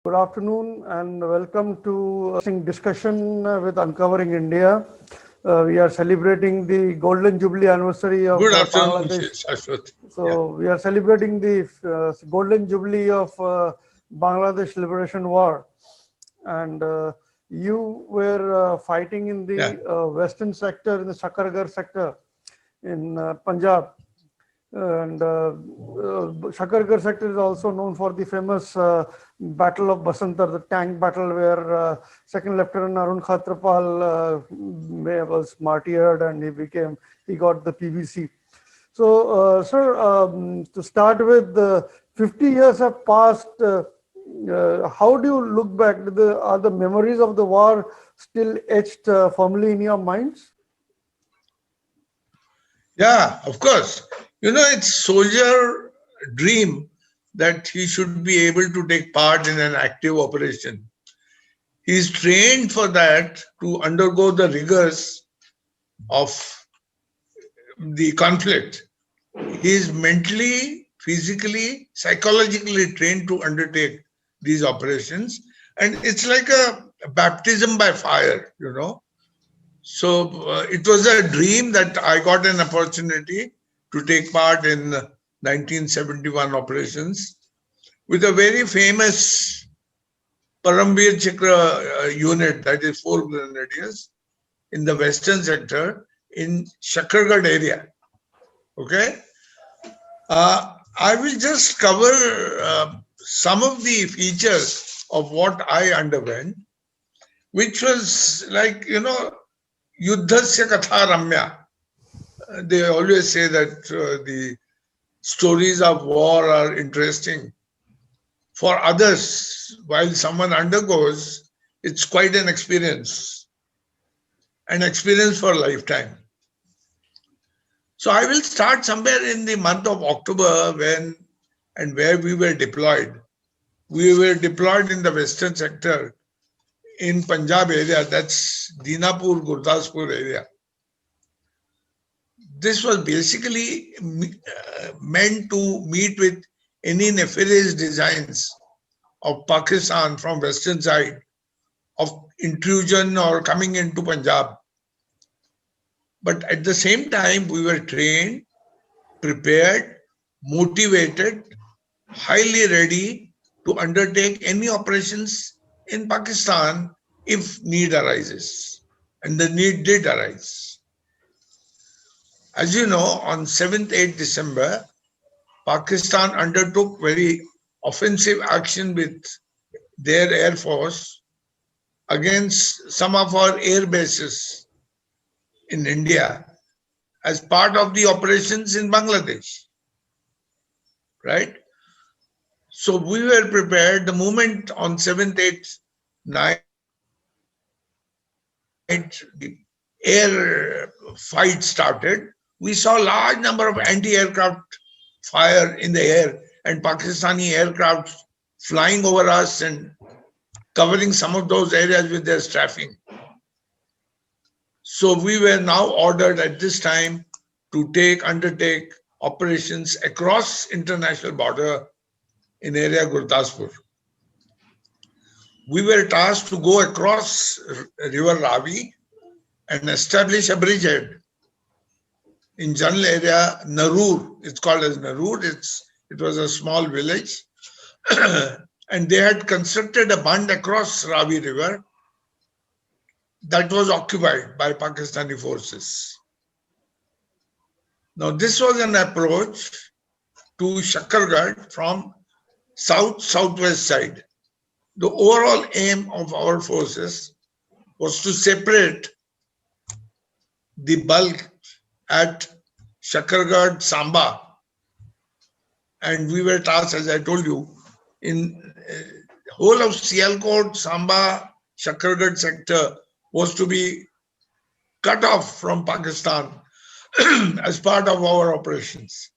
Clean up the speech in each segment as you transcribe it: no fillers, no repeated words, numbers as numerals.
Good afternoon and welcome to a discussion with Uncovering India. We are celebrating the Golden Jubilee anniversary of Good afternoon, Bangladesh. Shashwat. So we are celebrating the Golden Jubilee of Bangladesh Liberation War. And you were fighting in the western sector, in the Shakargarh sector in Punjab. And Shakargarh sector is also known for the famous Battle of Basantar, the tank battle where Second Lieutenant Arun Khatrapal was martyred and he got the PVC. So, sir, to start with, 50 years have passed. How do you look back? Are the memories of the war still etched firmly in your minds? Yeah, of course. It's soldier dream that he should be able to take part in an active operation. He's trained for that to undergo the rigors of the conflict. He is mentally, physically, psychologically trained to undertake these operations. And it's like a baptism by fire. So it was a dream that I got an opportunity to take part in 1971 operations with a very famous Parambir Chakra unit, that is 4 grenadiers, in the western sector in Shakargarh area. Okay? I will just cover some of the features of what I underwent, which was like, Yuddhasya Katha Ramya. They always say that the stories of war are interesting. For others, while someone undergoes, it's quite an experience for a lifetime. So I will start somewhere in the month of October where we were deployed. We were deployed in the western sector in Punjab area, that's Dinapur, Gurdaspur area. This was basically meant to meet with any nefarious designs of Pakistan from western side of intrusion or coming into Punjab. But at the same time, we were trained, prepared, motivated, highly ready to undertake any operations in Pakistan if need arises. And the need did arise. As you know, on 7th, 8th December, Pakistan undertook very offensive action with their air force against some of our air bases in India as part of the operations in Bangladesh. Right? So we were prepared. The moment on 7th, 8th night, the air fight started, we saw a large number of anti-aircraft fire in the air and Pakistani aircraft flying over us and covering some of those areas with their strafing. So we were now ordered at this time to undertake operations across international border in area Gurdaspur. We were tasked to go across river Ravi and establish a bridgehead in general area Narur. It's called as Narur. It was a small village. And they had constructed a bund across Ravi river that was occupied by Pakistani forces. Now, this was an approach to Shakargarh from southwest side. The overall aim of our forces was to separate the bulk at Shakargarh, Samba. And we were tasked, as I told you, in whole of Sialkot, Samba, Shakargarh sector was to be cut off from Pakistan as part of our operations.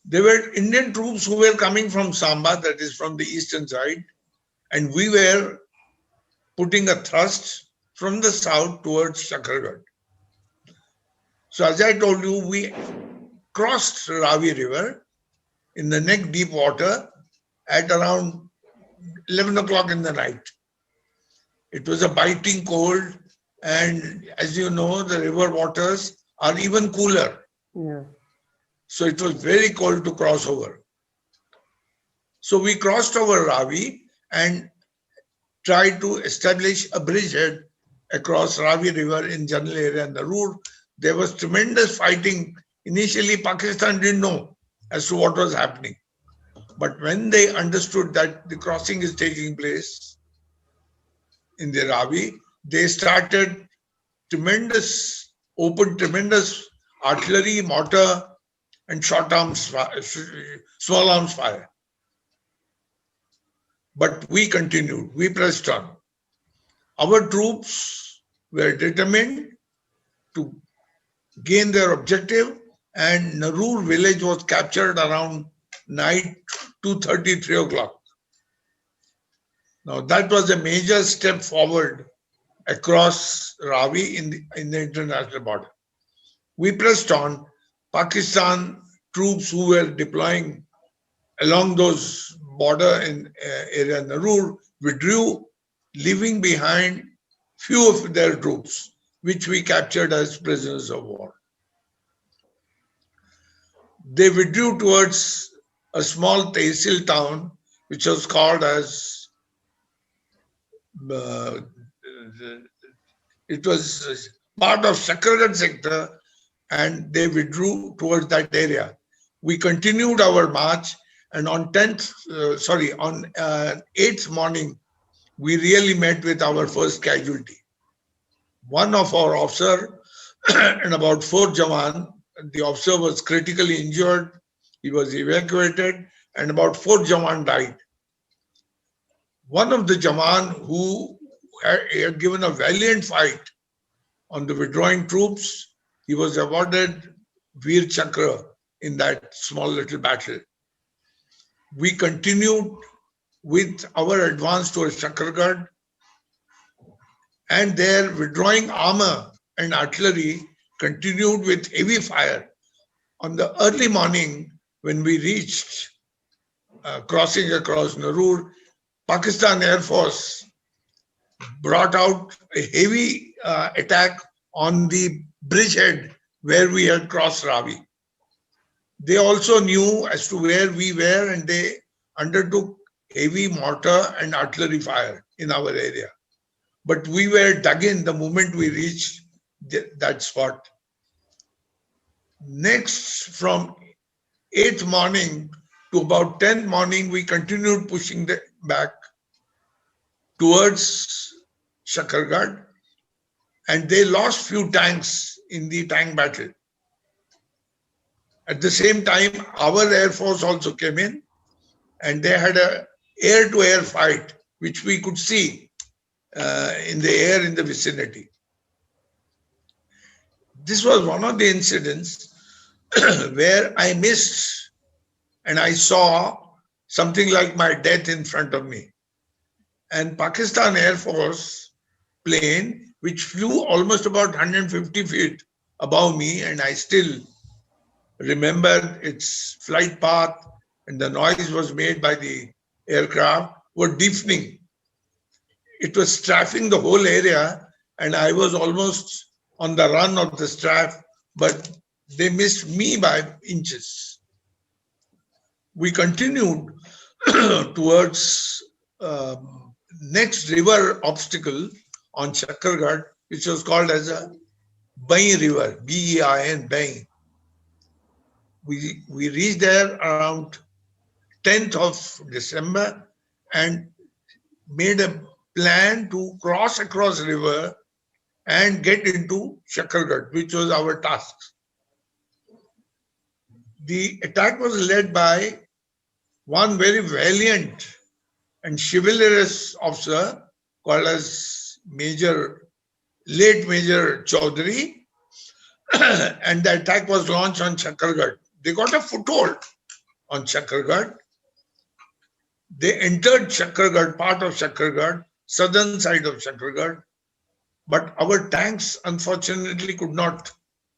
There were Indian troops who were coming from Samba, that is from the eastern side, and we were putting a thrust from the south towards Shakargarh. So as I told you, we crossed Ravi river in the neck deep water at around 11 o'clock in the night. It was a biting cold, and as you know, the river waters are even cooler. Yeah. So it was very cold to cross over. So we crossed over Ravi and tried to establish a bridgehead across Ravi River in general area and the route. There was tremendous fighting. Initially, Pakistan didn't know as to what was happening. But when they understood that the crossing is taking place in the Ravi, they started tremendous artillery, mortar, and small arms fire. But we continued, we pressed on. Our troops were determined to gain their objective, and Narur village was captured around night 2:30, 3 o'clock. Now that was a major step forward across Ravi in the international border. We pressed on. Pakistan troops who were deploying along those border in area Narur withdrew, leaving behind few of their troops, which we captured as prisoners of war. They withdrew towards a small tehsil town, which was called as it was part of Shakargarh sector, and they withdrew towards that area. We continued our march, and on 8th morning, we really met with our first casualty. One of our officer and about 4 Jawan, the officer was critically injured, he was evacuated, and about 4 Jawan died. One of the Jawan who had given a valiant fight on the withdrawing troops, he was awarded Veer Chakra in that small little battle. We continued with our advance towards Shakargarh, and their withdrawing armor and artillery continued with heavy fire. On the early morning, when we reached crossing across Narur, Pakistan Air Force brought out a heavy attack on the bridgehead where we had crossed Ravi. They also knew as to where we were, and they undertook heavy mortar and artillery fire in our area. But we were dug in the moment we reached that spot. Next, from 8th morning to about 10th morning, we continued pushing back towards Shakargarh, and they lost few tanks in the tank battle. At the same time, our Air Force also came in, and they had a air-to-air fight, which we could see in the air in the vicinity. This was one of the incidents where I missed and I saw something like my death in front of me. And Pakistan Air Force plane, which flew almost about 150 feet above me, and I still remember its flight path, and the noise was made by the aircraft, were deafening. It was strafing the whole area, and I was almost on the run of the strafe, but they missed me by inches. We continued towards next river obstacle on Shakargarh, which was called as a Bain River, B-E-I-N, Bain. We reached there around 10th of December and made a plan to cross across river and get into Shakargarh, which was our task. The attack was led by one very valiant and chivalrous officer called as late Major Chaudhary, and the attack was launched on Shakargarh. They got a foothold on Shakargarh. They entered Shakargarh, part of Shakargarh, southern side of Shakargarh, but our tanks unfortunately could not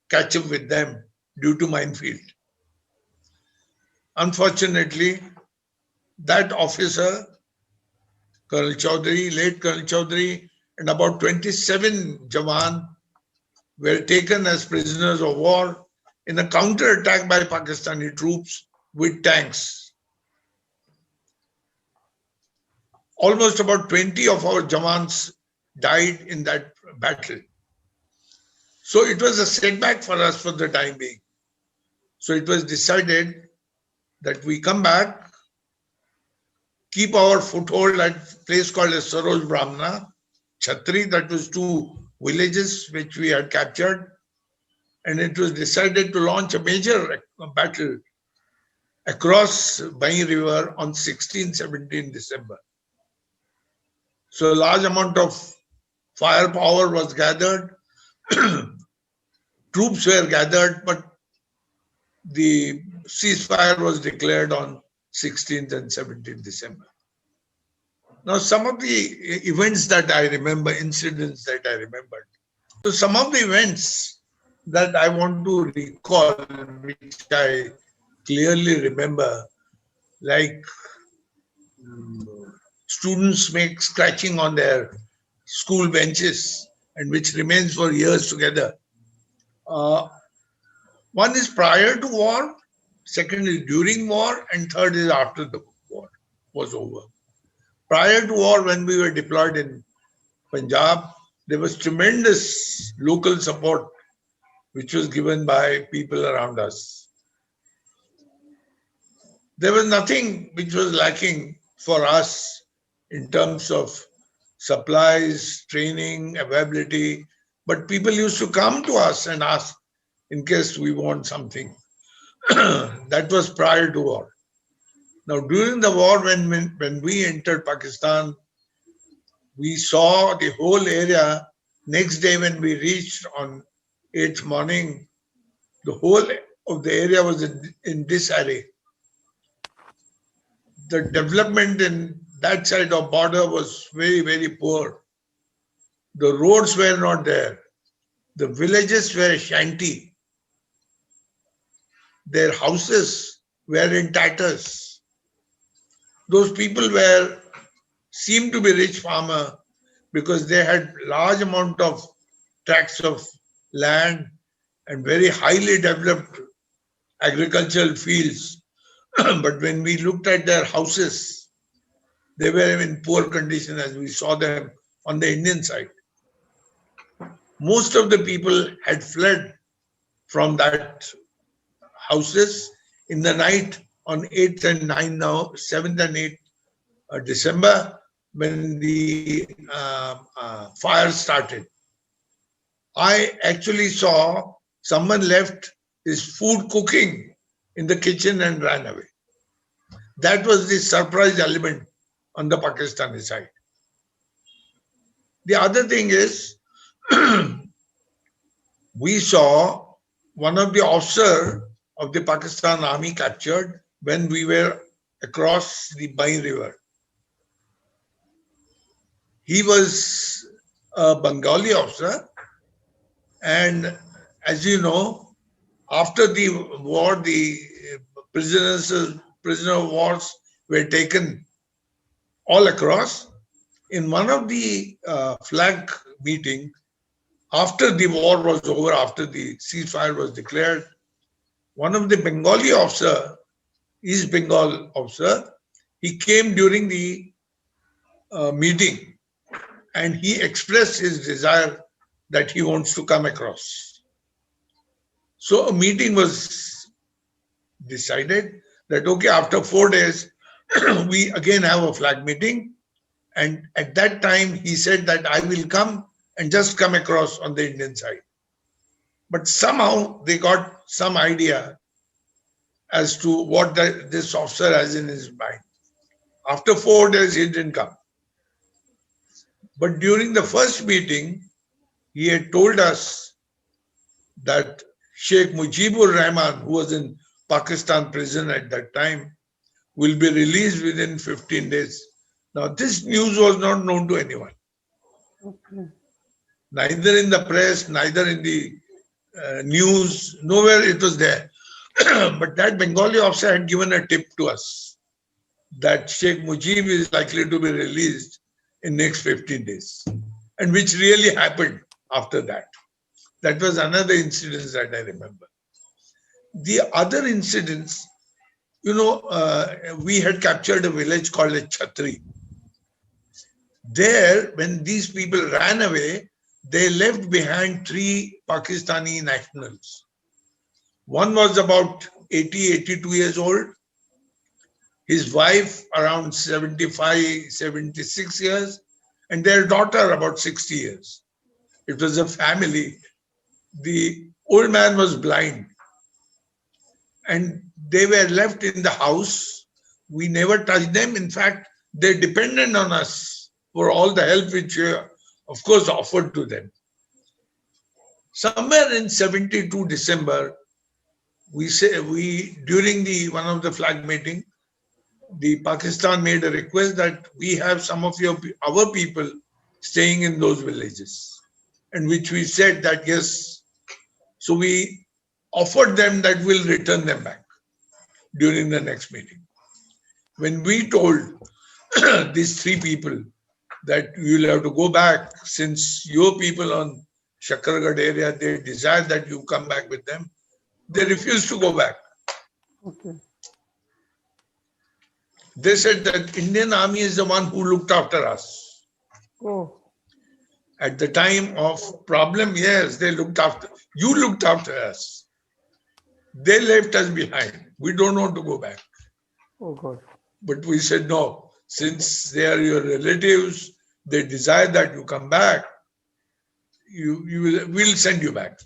catch up with them due to minefield. Unfortunately, that officer, Colonel Chaudhary, late Colonel Chaudhary, and about 27 Jawan were taken as prisoners of war in a counter-attack by Pakistani troops with tanks. Almost about 20 of our Jawans died in that battle. So it was a setback for us for the time being. So it was decided that we come back, keep our foothold at a place called Saroj Brahmana, Chhatri, that was 2 villages which we had captured. And it was decided to launch a major battle across Bai River on 16-17 December. So a large amount of firepower was gathered, troops were gathered, but the ceasefire was declared on 16th and 17th December. Now, some of the events that I remember, incidents that I remembered. So some of the events that I want to recall, which I clearly remember, like students make scratching on their school benches, and which remains for years together. One is prior to war, second is during war, and third is after the war was over. Prior to war, when we were deployed in Punjab, there was tremendous local support which was given by people around us. There was nothing which was lacking for us in terms of supplies, training, availability, but people used to come to us and ask in case we want something. That was prior to war. Now, during the war, when we entered Pakistan, we saw the whole area. Next day, when we reached on 8th morning, the whole of the area was in disarray. The development in that side of border was very, very poor. The roads were not there. The villages were shanty. Their houses were in tatters. Those people seemed to be rich farmer because they had large amount of tracts of land and very highly developed agricultural fields. But when we looked at their houses, they were in poor condition as we saw them on the Indian side. Most of the people had fled from that houses in the night on 8th and 9th now, 7th and 8th December, when the fire started. I actually saw someone left his food cooking in the kitchen and ran away. That was the surprise element on the Pakistani side. The other thing is, we saw one of the officers of the Pakistan Army captured when we were across the Bai River. He was a Bengali officer, and as you know, after the war, the prisoner of wars were taken all across. In one of the flag meetings, after the war was over, after the ceasefire was declared, one of the Bengali officer, East Bengal officer, he came during the meeting and he expressed his desire that he wants to come across. So a meeting was decided that, okay, after 4 days, we again have a flag meeting. And at that time, he said that I will come and just come across on the Indian side. But somehow they got some idea as to what this officer has in his mind. After 4 days, he didn't come. But during the first meeting, he had told us that Sheikh Mujibur Rahman, who was in Pakistan prison at that time, will be released within 15 days. Now, this news was not known to anyone. Okay. Neither in the press, neither in the news, nowhere it was there. But that Bengali officer had given a tip to us. that Sheikh Mujib is likely to be released in next 15 days, and which really happened after that. That was another incident that I remember. The other incidents, we had captured a village called a Chhatri. There, when these people ran away, they left behind 3 Pakistani nationals. One was about 80, 82 years old. His wife around 75, 76 years, and their daughter about 60 years. It was a family. The old man was blind, and they were left in the house. We never touched them. In fact, they depended on us for all the help which we, of course, offered to them. Somewhere in 72 December, during one of the flag meeting, the Pakistan made a request that we have some of our people staying in those villages, and which we said that yes. So we offered them that we'll return them back during the next meeting. When we told these 3 people that you'll have to go back, since your people on Shakargarh area, they desire that you come back with them, they refused to go back. Okay. They said that Indian Army is the one who looked after us. Oh. At the time of problem, yes, they looked after. You looked after us. They left us behind. We don't want to go back. Oh God. But we said no. Since they are your relatives, they desire that you come back. We'll send you back.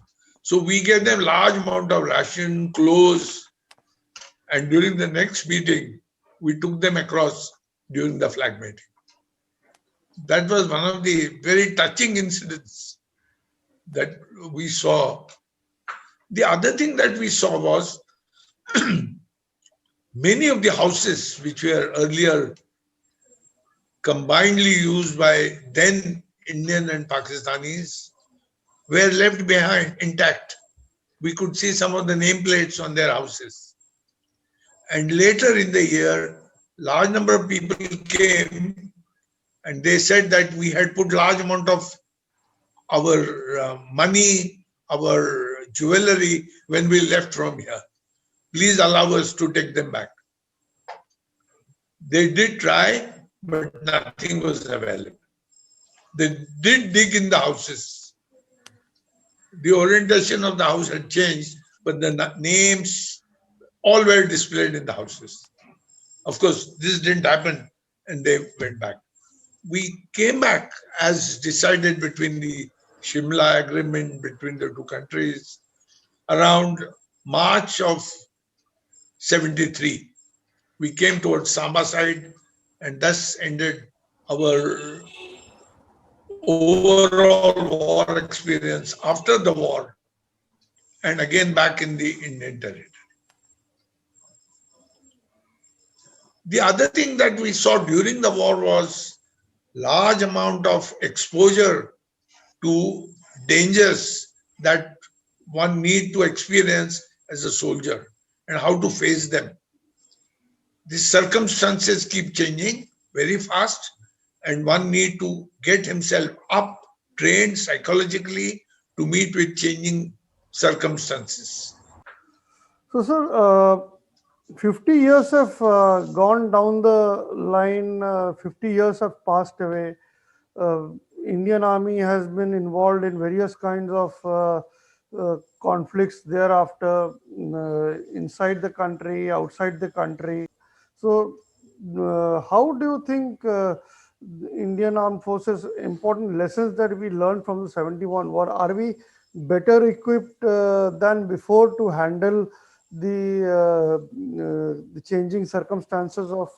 So we gave them large amount of ration, clothes, and during the next meeting, we took them across during the flag meeting. That was one of the very touching incidents that we saw. The other thing that we saw was many of the houses which were earlier combinedly used by then Indian and Pakistanis were left behind intact. We could see some of the nameplates on their houses. And later in the year, large number of people came and they said that we had put large amount of our money, our jewelry when we left from here. Please allow us to take them back. They did try, but nothing was available. They did dig in the houses. The orientation of the house had changed, but the names all were displayed in the houses. Of course, this didn't happen and they went back. We came back as decided between the Shimla agreement between the 2 countries around March of 73. We came towards Samba side and thus ended our overall war experience after the war and again back in the Indian territory. The other thing that we saw during the war was large amount of exposure to dangers that one need to experience as a soldier and how to face them. The circumstances keep changing very fast and one need to get himself up, trained psychologically to meet with changing circumstances. So, sir, 50 years have gone down the line, 50 years have passed away. Indian Army has been involved in various kinds of conflicts thereafter, inside the country, outside the country. So, how do you think the Indian Armed Forces important lessons that we learned from the 71 war? Are we better equipped than before to handle the changing circumstances of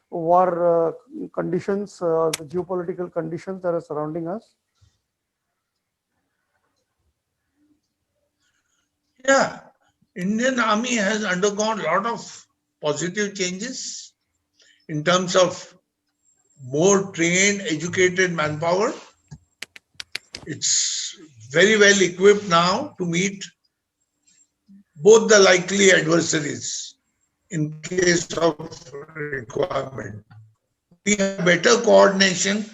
war conditions, the geopolitical conditions that are surrounding us? Yeah, Indian Army has undergone a lot of positive changes in terms of more trained, educated manpower. It's very well equipped now to meet both the likely adversaries. in case of requirement. We have better coordination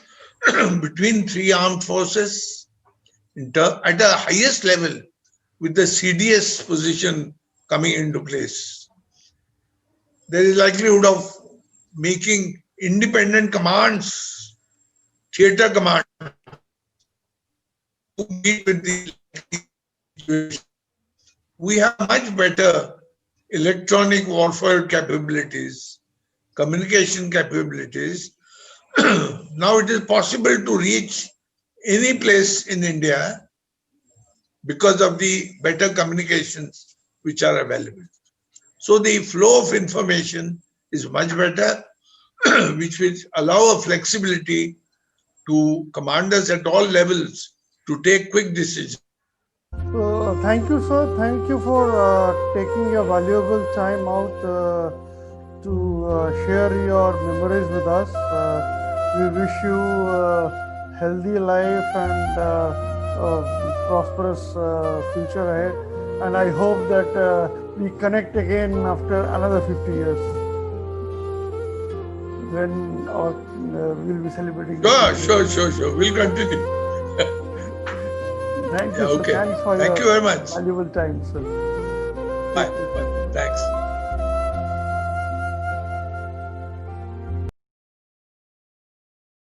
between three armed forces at the highest level, with the CDS position coming into place. There is likelihood of making independent commands, theater command, to meet with the situation. We have much better electronic warfare capabilities, communication capabilities. Now it is possible to reach any place in India because of the better communications which are available. So the flow of information is much better, which will allow a flexibility to commanders at all levels to take quick decisions. Thank you, sir. Thank you for taking your valuable time out to share your memories with us. We wish you a healthy life and prosperous future ahead. And I hope that we connect again after another 50 years when we'll be celebrating. Sure. We'll continue. Thank you, Yeah, sir. okay. Thanks for Thank your you very much. valuable time, sir. Bye. Thanks.